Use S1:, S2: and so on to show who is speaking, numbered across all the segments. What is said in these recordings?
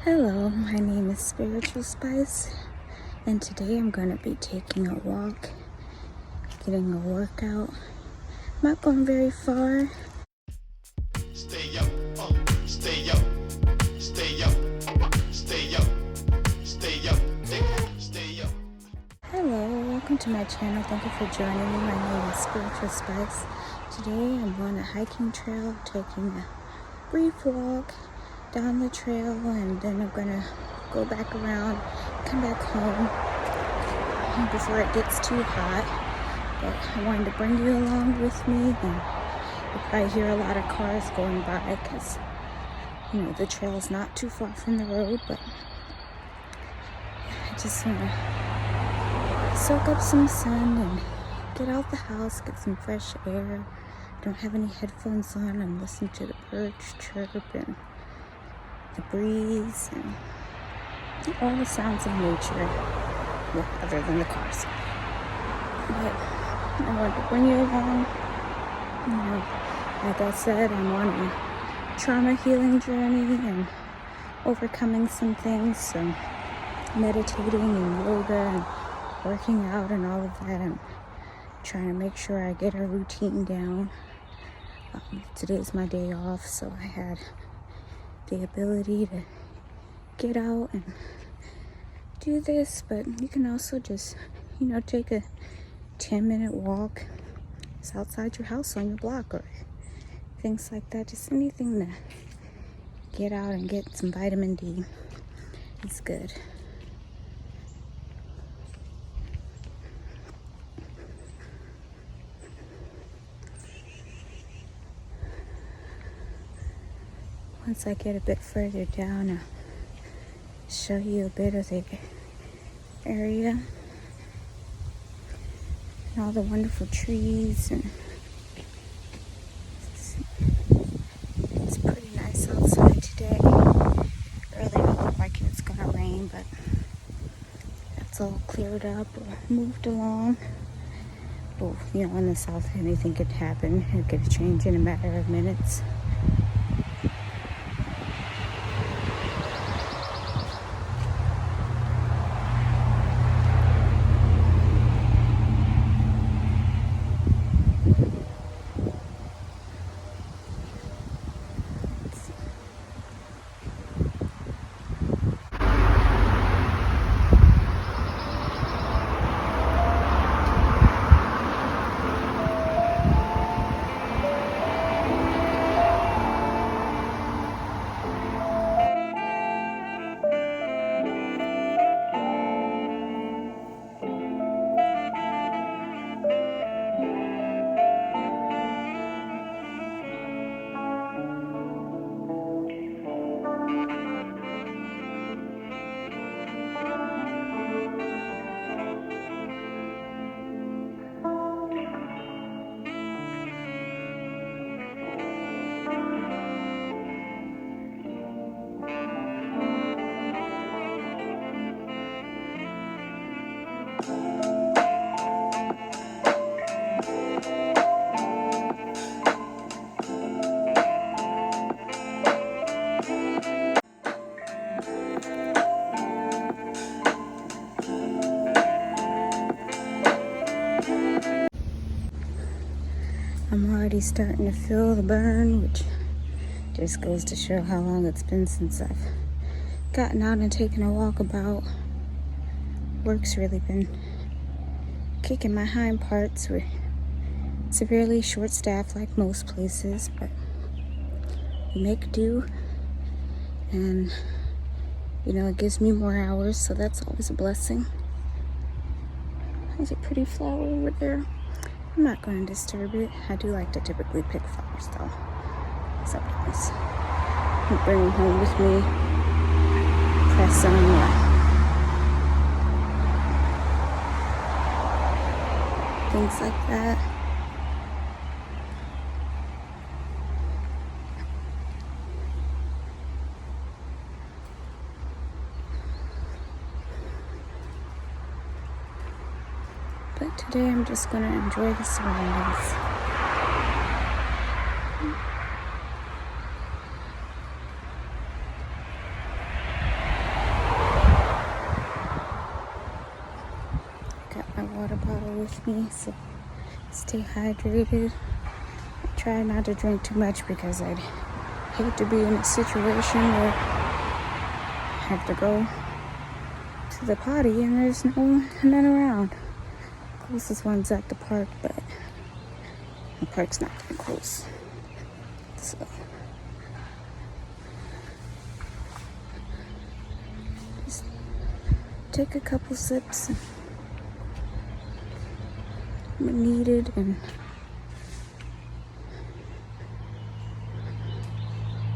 S1: Hello, my name is Spiritual Spice, and today I'm going to be taking a walk, getting a workout. I'm not going very far.
S2: Stay up, stay up, stay up, stay up, stay up, stay up.
S1: Hello, welcome to my channel. Thank you for joining me. My name is Spiritual Spice. Today I'm on a hiking trail, taking a brief walk down the trail, and then I'm gonna go back around, come back home before it gets too hot. But I wanted to bring you along with me, and you probably hear a lot of cars going by because the trail is not too far from the road. But I just want to soak up some sun and get out the house, get some fresh air. Don't have any headphones on. I'm listening to the birds chirp and the breeze and all the sounds of nature, well, other than the cars. But I wanted to bring you along. Like I said, I'm on a trauma healing journey and overcoming some things. So meditating and yoga and working out and all of that. I'm trying to make sure I get a routine down. Today's my day off, so I had the ability to get out and do this. But you can also just take a 10-minute walk. It's outside your house, on your block, or things like that. Just anything to get out and get some vitamin D is good. Once I get a bit further down, I'll show you a bit of the area and all the wonderful trees, and it's pretty nice outside today. Earlier it looked like it's gonna rain, but that's all cleared up or moved along. Well, in the south anything could happen. It could change in a matter of minutes. I'm already starting to feel the burn, which just goes to show how long it's been since I've gotten out and taken a walk about. Work's really been kicking my hind parts. We're severely short-staffed like most places, but we make do. And, it gives me more hours, so that's always a blessing. There's a pretty flower over there. I'm not going to disturb it. I do like to typically pick flowers, though. Sometimes I'll bring them home with me, press them, or things like that. But today I'm just going to enjoy the surroundings. with me, so stay hydrated. I try not to drink too much because I'd hate to be in a situation where I have to go to the potty and there's none around. Closest one's at the park, but the park's not very close. So just take a couple sips when needed and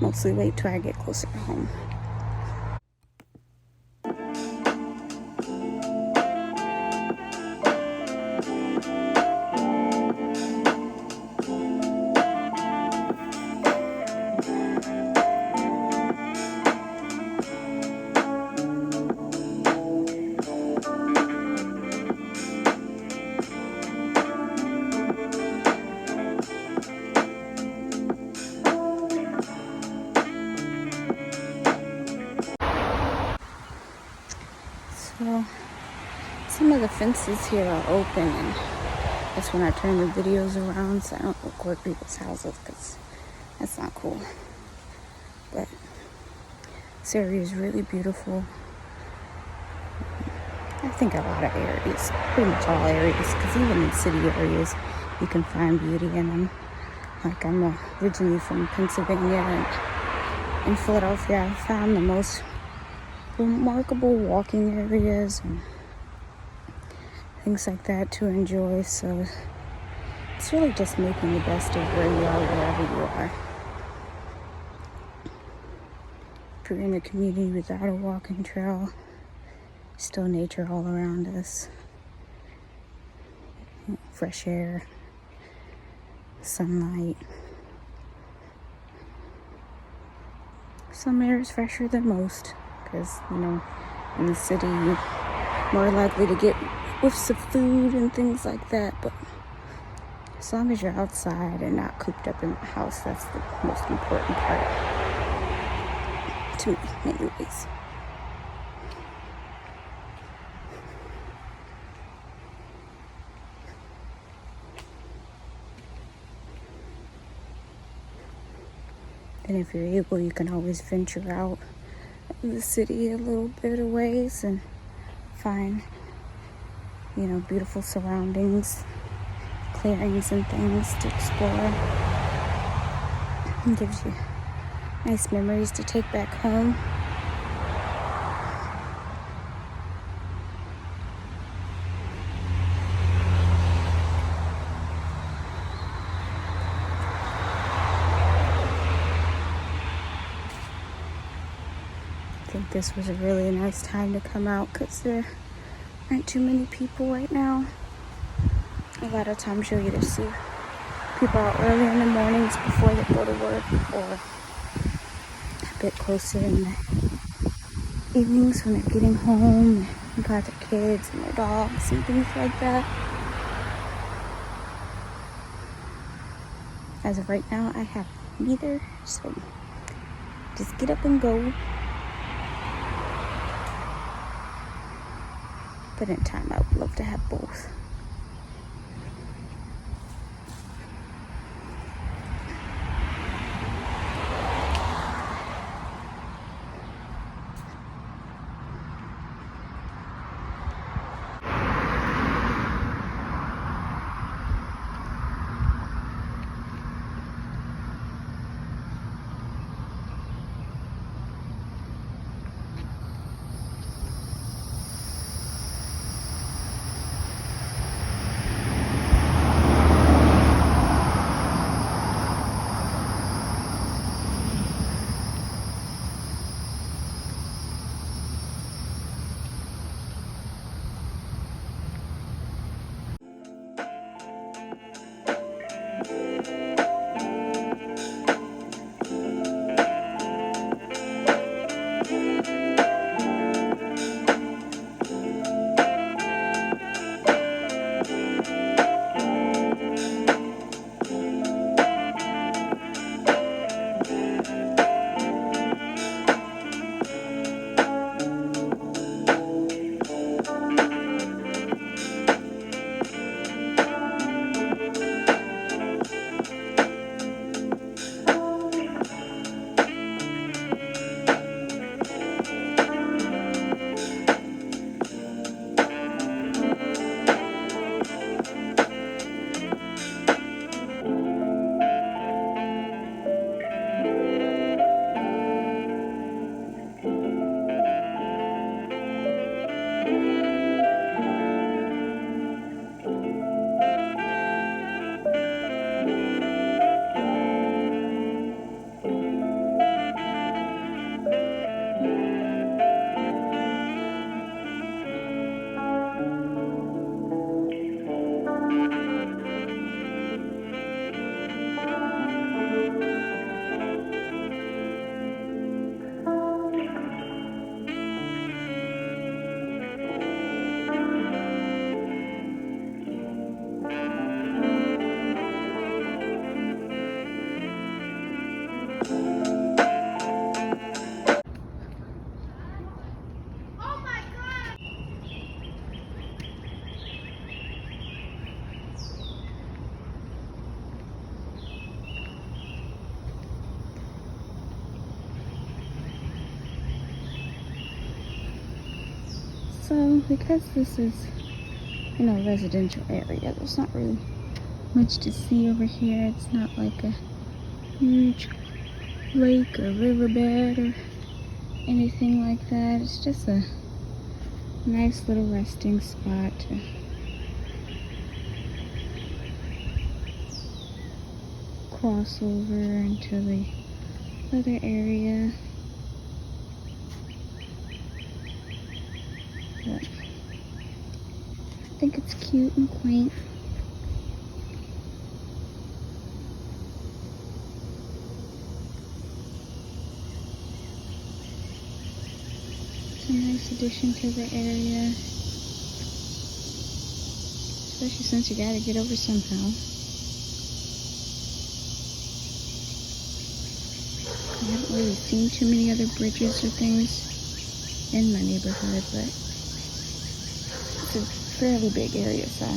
S1: mostly wait till I get closer to home. So some of the fences here are open, and that's when I turn the videos around so I don't record people's houses because that's not cool. But this area is really beautiful. I think a lot of areas, pretty much all areas, because even in city areas you can find beauty in them. Like I'm originally from Pennsylvania, and in Philadelphia I found the most remarkable walking areas and things like that to enjoy. So it's really just making the best of where you are, wherever you are. If you're in a community without a walking trail, still nature all around us. Fresh air, sunlight. Some air is fresher than most because, in the city you're more likely to get whiffs of food and things like that. But as long as you're outside and not cooped up in the house, that's the most important part to me, anyways. And if you're able, you can always venture out of the city a little bit of ways and find, beautiful surroundings, clearings and things to explore. It gives you nice memories to take back home. I think this was a really nice time to come out because there aren't too many people right now. A lot of times you'll either see people out early in the mornings before they go to work, or a bit closer in the evenings when they're getting home and got their kids and their dogs and things like that. As of right now, I have neither, so just get up and go. But in time, I would love to have both. So because this is in a residential area, there's not really much to see over here. It's not like a huge lake or riverbed or anything like that. It's just a nice little resting spot to cross over into the other area. But I think it's cute and quaint. It's a nice addition to the area, especially since you gotta get over somehow. I haven't really seen too many other bridges or things in my neighborhood, but it's a fairly big area, so I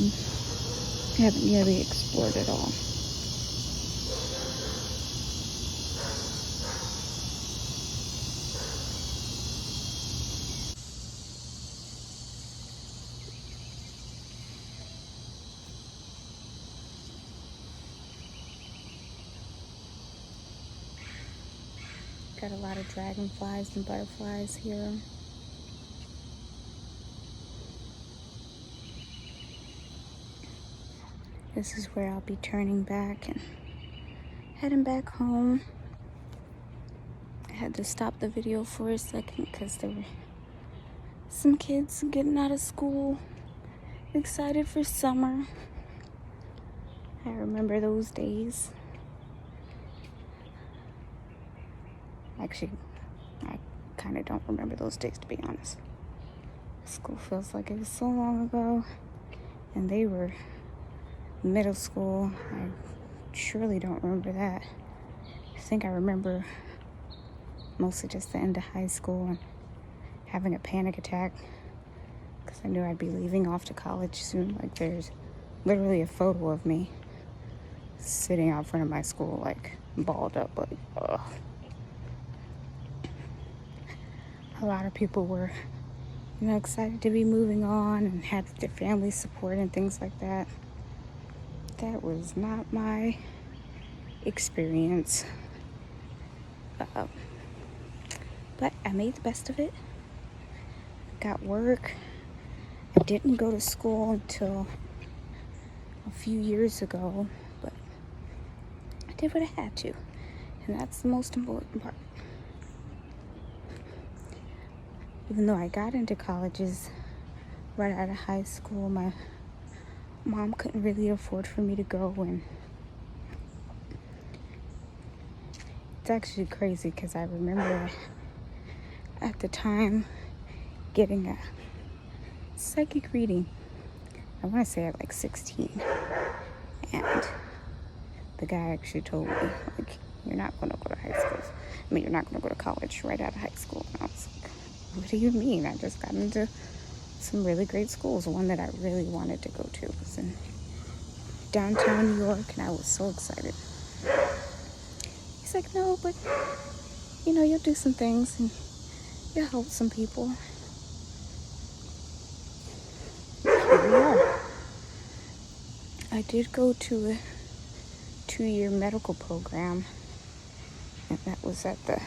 S1: haven't nearly explored it all. Got a lot of dragonflies and butterflies here. This is where I'll be turning back and heading back home. I had to stop the video for a second because there were some kids getting out of school, excited for summer. I remember those days. Actually, I kind of don't remember those days, to be honest. School feels like it was so long ago, and they were middle school. I surely don't remember that. I think I remember mostly just the end of high school and having a panic attack because I knew I'd be leaving off to college soon. Like, there's literally a photo of me sitting out front of my school, like, balled up, like, ugh. A lot of people were, excited to be moving on and had their family support and things like that. That was not my experience. But I made the best of it. Got work. I didn't go to school until a few years ago, but I did what I had to. And that's the most important part. Even though I got into colleges right out of high school, my mom couldn't really afford for me to go, and it's actually crazy because I remember at the time getting a psychic reading. I want to say at like 16, and the guy actually told me, like, you're not going to go to high school. You're not going to go to college right out of high school. And I was like, what do you mean? I just got into some really great schools. One that I really wanted to go to was in downtown New York, and I was so excited. He's like, no, but you'll do some things and you'll help some people. Here we are. I did go to a 2-year medical program, and that was at the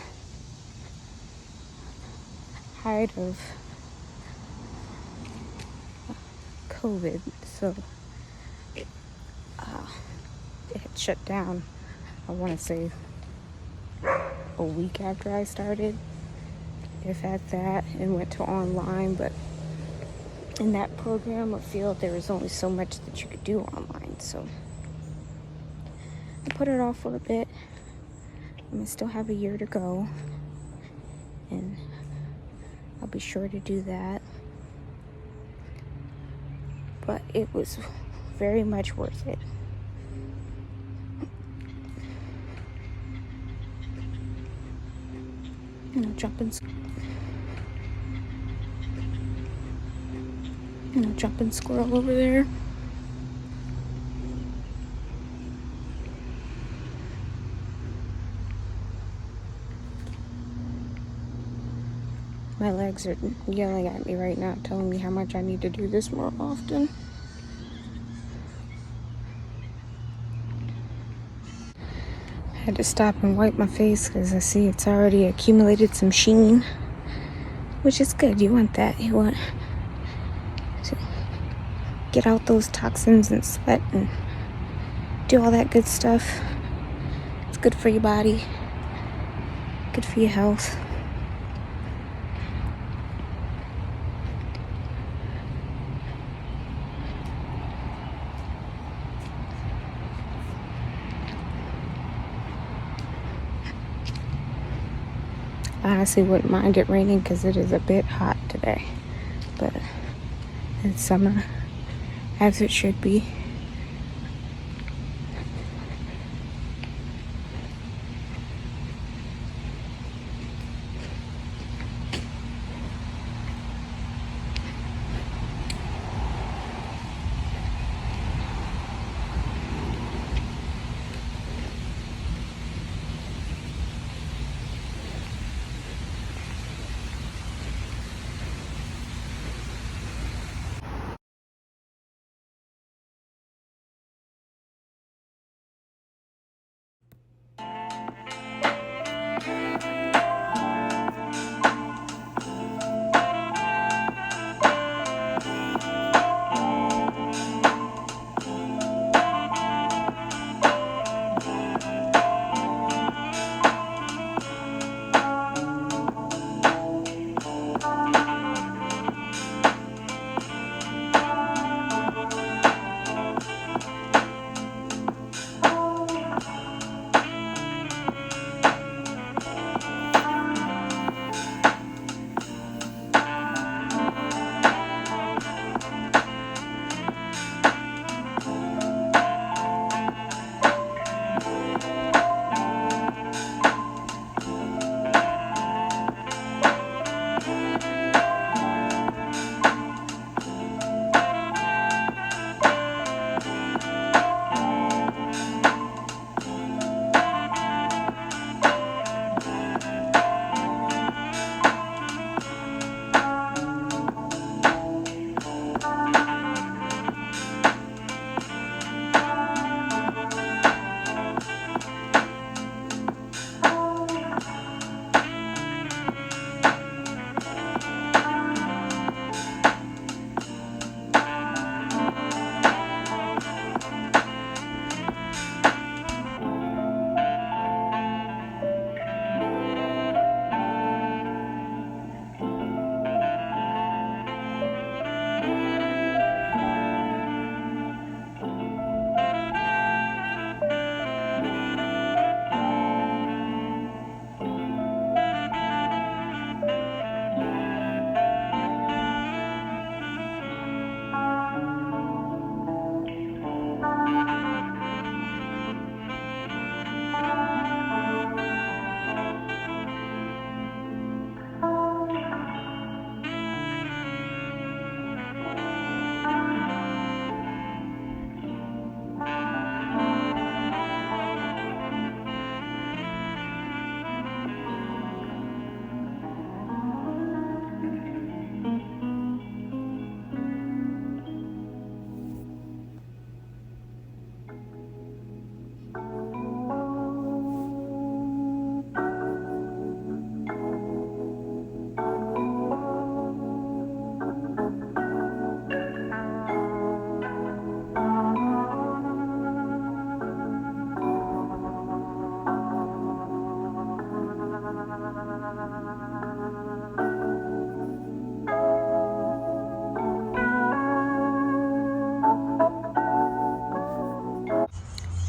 S1: height of COVID, so it had shut down, I want to say a week after I started, if at that, and went to online. But in that program or field, there was only so much that you could do online, so I put it off for a bit. I still have a year to go, and I'll be sure to do that. But it was very much worth it. Jumping squirrel over there. My legs are yelling at me right now, telling me how much I need to do this more often. I had to stop and wipe my face because I see it's already accumulated some sheen, which is good. You want that. You want to get out those toxins and sweat and do all that good stuff. It's good for your body, good for your health. I honestly wouldn't mind it raining because it is a bit hot today, but it's summer, as it should be.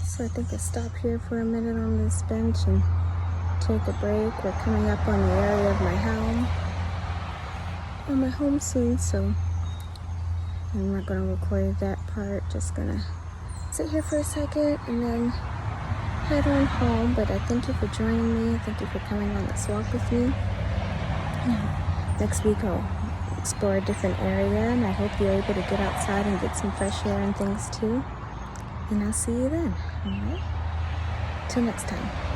S1: So I think I'll stop here for a minute on this bench and take a break. We're coming up on the area of my home soon, so I'm not gonna record that part. Just gonna sit here for a second and then head on home. But I thank you for joining me. Thank you for coming on this walk with me. Next week I'll explore a different area, and I hope you're able to get outside and get some fresh air and things too. And I'll see you then. All right? Till next time.